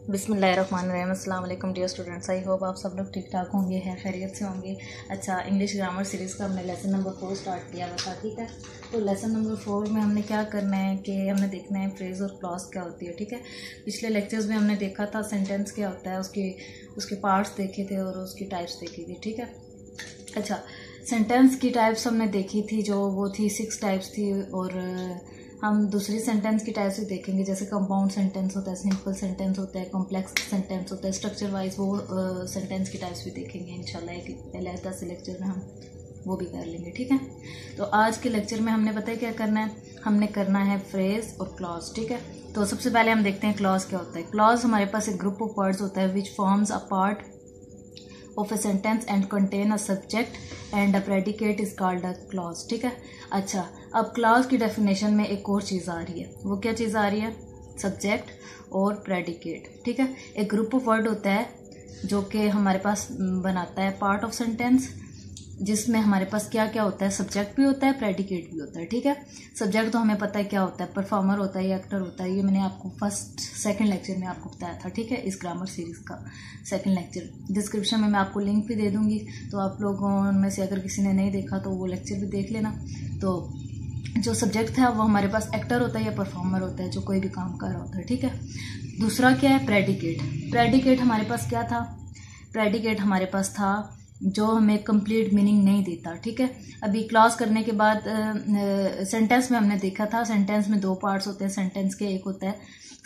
बिस्मिल्लाहिर्रहमानिर्रहीम। अस्सलाम वालेकुम डियर स्टूडेंट्स। आई होप आप सब लोग ठीक ठाक होंगे, हैं खैरियत से होंगे। अच्छा, इंग्लिश ग्रामर सीरीज़ का हमने लेसन नंबर 4 स्टार्ट किया हुआ था, ठीक है। तो लेसन नंबर 4 में हमने क्या करना है कि हमने देखना है फ्रेज़ और क्लॉज क्या होती है, ठीक है। पिछले लेक्चर्स में हमने देखा था सेंटेंस क्या होता है, उसके पार्ट्स देखे थे और उसकी टाइप्स देखी थी, ठीक है। अच्छा, सेंटेंस की टाइप्स हमने देखी थी, जो वो थी 6 टाइप्स थी, और हम दूसरी सेंटेंस की टाइप्स भी देखेंगे, जैसे कंपाउंड सेंटेंस होता है, सिंपल सेंटेंस होता है, कॉम्प्लेक्स सेंटेंस होता है, स्ट्रक्चर वाइज वो सेंटेंस की टाइप्स भी देखेंगे इंशाल्लाह। एक पहले 10 लेक्चर में हम वो भी कर लेंगे, ठीक है। तो आज के लेक्चर में हमने पता है क्या करना है, हमने करना है फ्रेज और क्लॉज, ठीक है। तो सबसे पहले हम देखते हैं क्लॉज क्या होता है। क्लॉज हमारे पास एक ग्रुप ऑफ वर्ड्स होता है which forms a part of a sentence and contain a subject and a predicate is called a clause, ठीक है। अच्छा, अब क्लॉज की डेफिनेशन में एक और चीज़ आ रही है, वो क्या चीज़ आ रही है, सब्जेक्ट और प्रेडिकेट, ठीक है। एक ग्रुप ऑफ वर्ड होता है जो कि हमारे पास बनाता है पार्ट ऑफ सेंटेंस, जिसमें हमारे पास क्या क्या होता है, सब्जेक्ट भी होता है, प्रेडिकेट भी होता है, ठीक है। सब्जेक्ट तो हमें पता है क्या होता है, परफॉर्मर होता है या एक्टर होता है, ये मैंने आपको सेकंड लेक्चर में आपको बताया था, ठीक है। इस ग्रामर सीरीज का सेकंड लेक्चर डिस्क्रिप्शन में मैं आपको लिंक भी दे दूंगी, तो आप लोगों में से अगर किसी ने नहीं देखा तो वो लेक्चर भी देख लेना। तो जो सब्जेक्ट है वो हमारे पास एक्टर होता है या परफॉर्मर होता है, जो कोई भी काम कर रहा होता है, ठीक है। दूसरा क्या है, प्रेडिकेट। प्रेडिकेट हमारे पास क्या था, प्रेडिकेट हमारे पास था जो हमें कंप्लीट मीनिंग नहीं देता, ठीक है। अभी क्लॉज करने के बाद सेंटेंस में हमने देखा था, सेंटेंस में 2 पार्ट्स होते हैं सेंटेंस के, एक होता है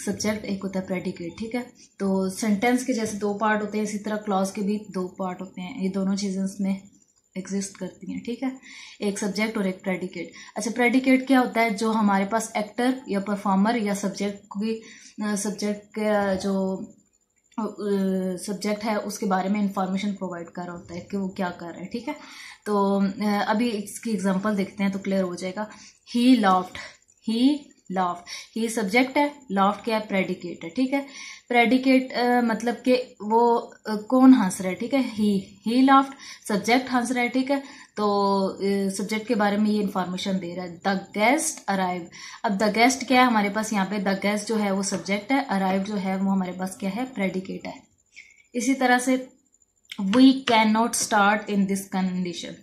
सब्जेक्ट, एक होता है प्रेडिकेट, ठीक है। तो सेंटेंस के जैसे 2 पार्ट होते हैं, इसी तरह क्लॉज के भी 2 पार्ट होते हैं, ये दोनों चीज़ें इसमें एग्जिस्ट करती हैं, ठीक है, एक सब्जेक्ट और एक प्रेडिकेट। अच्छा, प्रेडिकेट क्या होता है, जो हमारे पास एक्टर या परफॉर्मर या सब्जेक्ट का जो सब्जेक्ट है उसके बारे में इंफॉर्मेशन प्रोवाइड कर रहा होता है कि वो क्या कर रहा है, ठीक है। तो अभी इसकी एग्जांपल देखते हैं तो क्लियर हो जाएगा। ही लाफ्ड, ही सब्जेक्ट है, लाफ्ड क्या है, प्रेडिकेट है, ठीक है। प्रेडिकेट मतलब कि वो कौन हंस रहा है, ठीक है। ही लाफ्ड, सब्जेक्ट हंस रहा है, ठीक है। तो सब्जेक्ट के बारे में ये इंफॉर्मेशन दे रहा है। द गेस्ट अराइव, अब द गेस्ट क्या है हमारे पास यहाँ पे, द गेस्ट जो है वो सब्जेक्ट है, अराइव जो है वो हमारे पास क्या है, प्रेडिकेट है। इसी तरह से we can not start in this condition,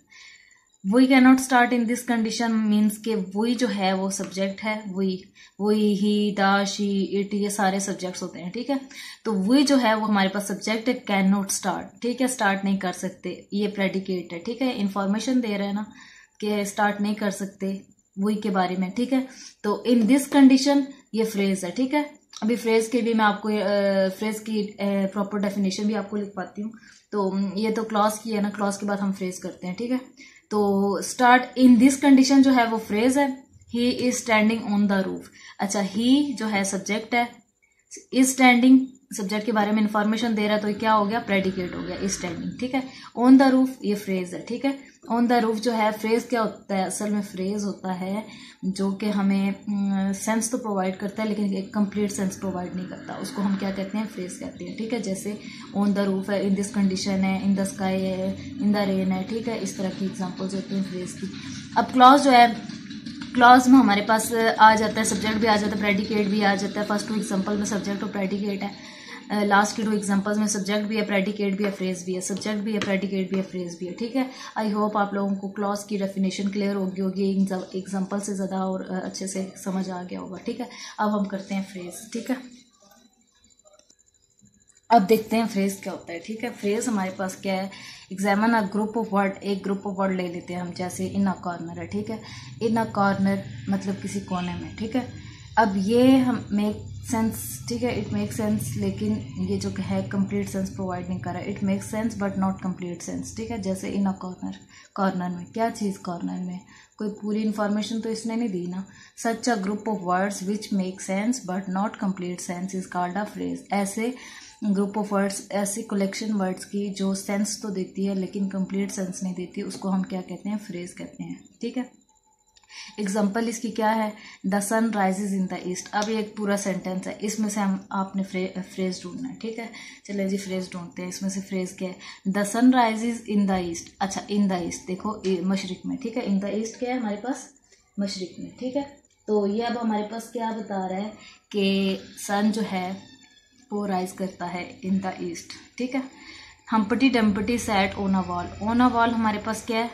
we can not start in this condition means के वी जो है वो सब्जेक्ट है, वी ही द शी इट, ये सारे सब्जेक्ट्स होते हैं, ठीक है। तो वी जो है वो हमारे पास सब्जेक्ट है, कैन नॉट स्टार्ट, ठीक है, स्टार्ट नहीं कर सकते, ये प्रेडिकेट है, ठीक है। इंफॉर्मेशन दे रहे हैं ना कि स्टार्ट नहीं कर सकते वी के बारे में, ठीक है। तो इन दिस कंडीशन ये फ्रेज है, ठीक है। अभी फ्रेज के भी मैं आपको फ्रेज की प्रॉपर डेफिनेशन भी आपको लिख पाती हूँ। तो ये तो क्लॉज की है ना, क्लॉज के बाद हम फ्रेज करते हैं, ठीक है। तो स्टार्ट इन दिस कंडीशन जो है वो फ्रेज है, he is standing on the roof. अच्छा, ही जो है सब्जेक्ट है, इज स्टैंडिंग सब्जेक्ट के बारे में इंफॉर्मेशन दे रहा है, तो ये क्या हो गया, प्रेडिकेट हो गया, इज स्टैंडिंग, ठीक है। ऑन द रूफ ये फ्रेज है, ठीक है। ऑन द रूफ जो है फ्रेज क्या होता है, असल में फ्रेज होता है जो कि हमें सेंस तो प्रोवाइड करता है लेकिन एक कंप्लीट सेंस प्रोवाइड नहीं करता, उसको हम क्या कहते हैं, फ्रेज कहते हैं, ठीक है। जैसे ऑन द रूफ है, इन दिस कंडीशन है, इन द स्काई है, इन द रेन है, ठीक है। इस तरह की एग्जाम्पल्स होती हैं फ्रेज की। अब क्लॉज जो है, क्लॉज में हमारे पास आ जाता है, सब्जेक्ट भी आ जाता है, प्रेडिकेट भी आ जाता है। फर्स्ट 2 एग्जाम्पल में सब्जेक्ट और प्रेडिकेट है, लास्ट के 2 एग्जांपल्स में सब्जेक्ट भी है, प्रेडिकेट भी है, फ्रेज भी है, सब्जेक्ट भी है, प्रेडिकेट भी है, फ्रेज भी है, ठीक है। आई होप आप लोगों को क्लॉज की डेफिनेशन क्लियर होगी एग्जांपल से ज़्यादा और अच्छे से समझ आ गया होगा, ठीक है। अब हम करते हैं फ्रेज, ठीक है। अब देखते हैं फ्रेज क्या होता है, ठीक है। फ्रेज हमारे पास क्या है, examine a group of word, एक ग्रुप ऑफ वर्ड ले लेते हैं हम, जैसे इन अ कॉर्नर है, ठीक है। इन अ कॉर्नर मतलब किसी कोने में, ठीक है। अब ये हम मेक सेंस, ठीक है, इट मेक सेंस, लेकिन ये जो है कंप्लीट सेंस प्रोवाइड नहीं कर रहा है, it make sense but not complete sense, ठीक है। जैसे इन अ कॉर्नर, कॉर्नर में क्या चीज़, कॉर्नर में कोई पूरी इन्फॉर्मेशन तो इसने नहीं दी ना। Such a group of words which make sense but not complete sense is called a phrase. ऐसे ग्रुप ऑफ वर्ड्स, ऐसी कलेक्शन वर्ड्स की जो सेंस तो देती है लेकिन कंप्लीट सेंस नहीं देती, उसको हम क्या कहते हैं, फ्रेज कहते हैं, ठीक है। एग्जाम्पल इसकी क्या है, the sun rises in the east. अब ये एक पूरा सेंटेंस है, इसमें से हम आपने फ्रेज ढूंढना है, ठीक है। चलिए जी फ्रेज ढूंढते हैं, इसमें से फ्रेज क्या है, the sun rises in the east. अच्छा, इन द ईस्ट देखो, मशरिक में, ठीक है। इन द ईस्ट क्या है हमारे पास, मशरिक में, ठीक है। तो ये अब हमारे पास क्या बता रहा है कि सन जो है वो राइज करता है इन द ईस्ट, ठीक है। Humpty dumpty sat on a wall, on a wall हमारे पास क्या है,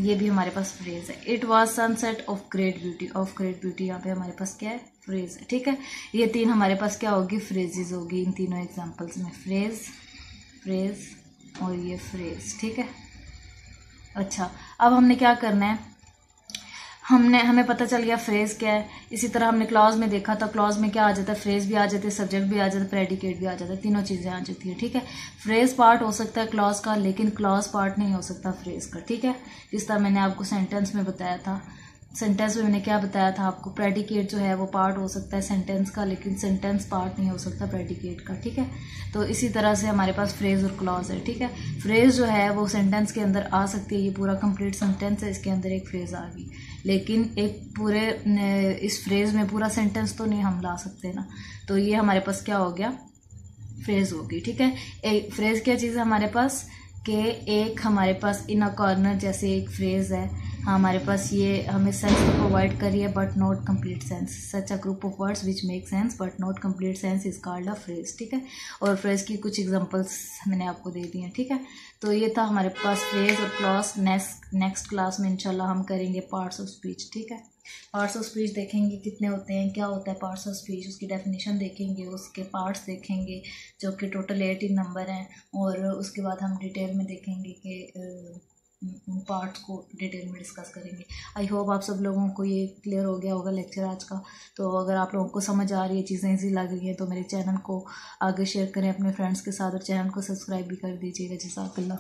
ये भी हमारे पास फ्रेज है। It was sunset of great beauty, of great beauty यहाँ पे हमारे पास क्या है, फ्रेज है, ठीक है। ये तीन हमारे पास क्या होगी, फ्रेजेस होगी इन तीनों एग्जाम्पल्स में, फ्रेज, फ्रेज और ये फ्रेज, ठीक है। अच्छा, अब हमने क्या करना है, हमें पता चल गया फ्रेज क्या है। इसी तरह हमने क्लॉज में देखा था, क्लॉज में क्या आ जाता है, फ्रेज भी आ जाते हैं, सब्जेक्ट भी आ जाता है, प्रेडिकेट भी आ जाता है, तीनों चीज़ें आ जाती है, ठीक है। फ्रेज पार्ट हो सकता है क्लॉज का, लेकिन क्लॉज पार्ट नहीं हो सकता फ्रेज का, ठीक है। जिस तरह मैंने आपको सेंटेंस में बताया था, सेंटेंस में मैंने क्या बताया था आपको, प्रेडिकेट जो है वो पार्ट हो सकता है सेंटेंस का, लेकिन सेंटेंस पार्ट नहीं हो सकता प्रेडिकेट का, ठीक है। तो इसी तरह से हमारे पास फ्रेज और क्लॉज है, ठीक है। फ्रेज जो है वो सेंटेंस के अंदर आ सकती है, ये पूरा कंप्लीट सेंटेंस है, इसके अंदर एक फ्रेज आ गई, लेकिन एक पूरे इस फ्रेज में पूरा सेंटेंस तो नहीं हम ला सकते ना। तो ये हमारे पास क्या हो गया, फ्रेज होगी, ठीक है। एक फ्रेज क्या चीज़ है हमारे पास, कि एक हमारे पास इन अ कॉर्नर जैसे एक फ्रेज है, हमारे पास ये हमें सेंस तो प्रोवाइड करी है but not complete sense, such a group of words which make sense but not complete sense is called a phrase, ठीक है। और फ्रेज की कुछ एग्जांपल्स मैंने आपको दे दी हैं, ठीक है। तो ये था हमारे पास फ्रेज और क्लॉज। नेक्स्ट क्लास में इंशाल्लाह हम करेंगे पार्ट्स ऑफ स्पीच, ठीक है। पार्ट्स ऑफ स्पीच देखेंगे कितने होते हैं, क्या होता है पार्ट्स ऑफ स्पीच, उसकी डेफिनेशन देखेंगे, उसके पार्ट्स देखेंगे जो कि टोटल 18 नंबर हैं, और उसके बाद हम डिटेल में देखेंगे कि उन पार्ट्स को डिटेल में डिस्कस करेंगे। आई होप आप सब लोगों को ये क्लियर हो गया होगा लेक्चर आज का। तो अगर आप लोगों को समझ आ रही है, चीज़ें ईजी लग रही हैं, तो मेरे चैनल को आगे शेयर करें अपने फ्रेंड्स के साथ, और चैनल को सब्सक्राइब भी कर दीजिएगा। जज़ाकल्लाह।